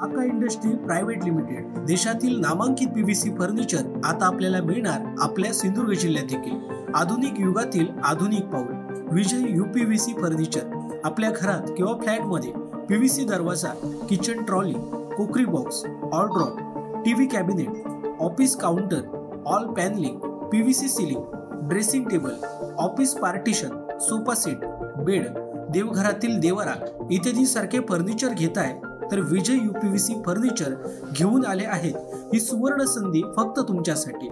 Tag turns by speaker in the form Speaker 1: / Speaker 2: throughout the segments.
Speaker 1: काका industry private limited देशातील नामांकित पीव्हीसी फर्निचर आता आपल्याला मिळणार आपल्या सिंधुदुर्ग जिल्ह्यात देखील। आधुनिक युगातील आधुनिक पाऊल विजय यूपीव्हीसी फर्निचर। आपल्या घरात किंवा फ्लॅट मध्ये पीव्हीसी दरवाजा, kitchen trolley, cookery box, all drop, TV cabinet, office counter, all panelling, PVC ceiling, dressing table, office partition, sofa set, bed, देवघरातील देवरा इत्यादी सारखे फर्निचर घेताय तर विजय यूपीव्हीसी फर्निचर घेऊन आले आहेत ही सुवर्ण संधी फक्त तुमच्यासाठी।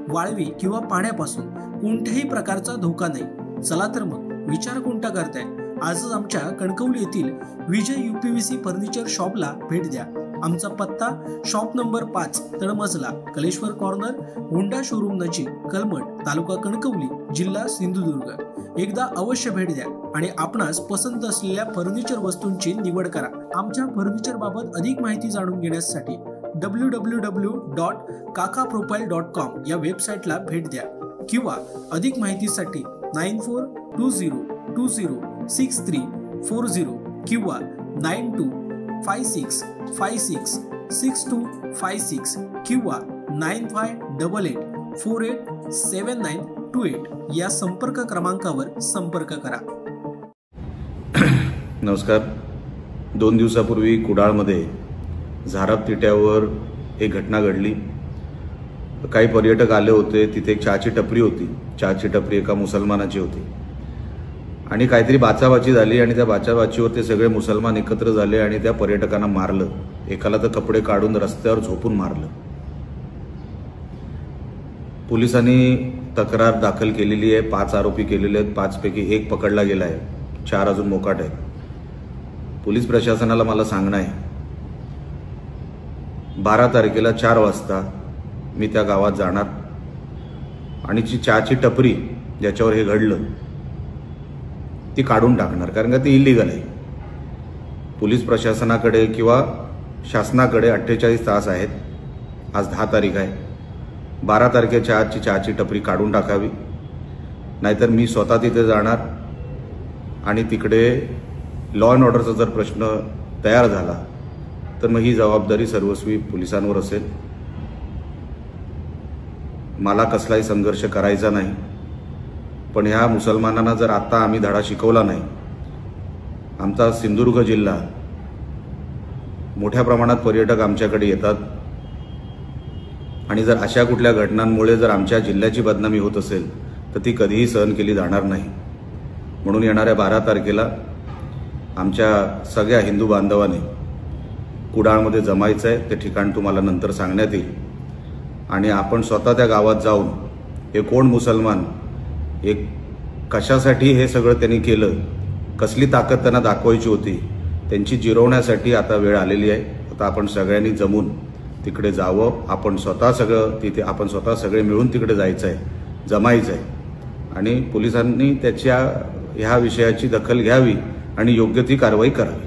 Speaker 1: वाळवी किंवा पाण्यापासून कोणत्याही प्रकारचा धोका नाही। चला तर मग विचार कोणता करताय, आजच आमच्या कणकवली येथील विजय यूपीव्हीसी फर्निचर शॉपला भेट द्या। आमचा पत्ता शॉप नंबर 5 तळमजला, कलेश्वर कॉर्नर, होंडा शोरूम नजीक, कलमट, तालुका कणकवली, जिल्हा सिंधुदुर्ग। एकदा अवश्य भेट द्या आणि आपणास पसंत असलेल्या फर्निचर वस्तूंची निवड करा। आमच्या फर्निचर बाबत अधिक माहिती जाणून घेण्यासाठी www.kakaprofile.com या वेबसाईटला भेट द्या किंवा अधिक माहितीसाठी 9420206340 किंवा 9256566256 किंवा 9588487928 या संपर्क क्रमांकावर संपर्क करा।
Speaker 2: नमस्कार। 2 दिवसापूर्वी कुडाळमध्ये झारप तिट्यावर एक घटना घडली। काही पर्यटक आले होते, तिथे एक चहाची टपरी होती। चहाची टपरी एका मुसलमानाची होती आणि काहीतरी बाचाबाची झाली आणि त्या बाचाबाचीवर ते सगळे मुसलमान एकत्र झाले आणि त्या पर्यटकांना मारलं। एकाला तर कपडे काढून रस्त्यावर झोपून मारलं। पोलिसांनी तक्रार दाखल केलेली आहे। 5 आरोपी केलेले आहेत। 5 पैकी 1 पकडला गेला आहे, 4 अजून मोकाट आहेत। पोलीस प्रशासनाला मला सांगणं आहे, 12 तारखेला 4 वाजता मी त्या गावात जाणार आणि जी चहाची टपरी ज्याच्यावर हे घडलं ती काढून टाकणार, कारण का ती इलिगल आहे। पोलीस प्रशासनाकडे किंवा शासनाकडे 48 तास आहेत। आज 10 तारीख आहे। 12 तारखेच्या आजची चहाची टपरी काढून टाकावी, नाहीतर मी स्वतः तिथे जाणार आणि तिकडे लॉ अँड ऑर्डरचा जर प्रश्न तयार झाला तर मग ही जबाबदारी सर्वस्वी पोलिसांवर असेल। मला कसलाही संघर्ष करायचा नाही, पण ह्या मुसलमानांना जर आता आम्ही धडा शिकवला नाही, आमचा सिंधुदुर्ग जिल्हा मोठ्या प्रमाणात पर्यटक आमच्याकडे येतात आणि जर अशा कुठल्या घटनांमुळे जर आमच्या जिल्ह्याची बदनामी होत असेल तर ती कधीही सहन केली जाणार नाही। म्हणून येणाऱ्या 12 तारखेला आमच्या सगळ्या हिंदू बांधवांनी कुडाळमध्ये जमायचं आहे। ते ठिकाण तुम्हाला नंतर सांगण्यात येईल आणि आपण स्वतः त्या गावात जाऊन हे कोण मुसलमान, एक कशासाठी हे सगळं त्यांनी केलं, कसली ताकद त्यांना दाखवायची होती, त्यांची जिरवण्यासाठी आता वेळ आलेली आहे। आता आपण सगळ्यांनी जमून तिकडे जावं। आपण स्वतः सगळे मिळून तिकडे जायचं आहे, जमायचं आहे आणि पोलिसांनी ह्या विषयाची दखल घ्यावी आणि योग्य ती कारवाई करावी।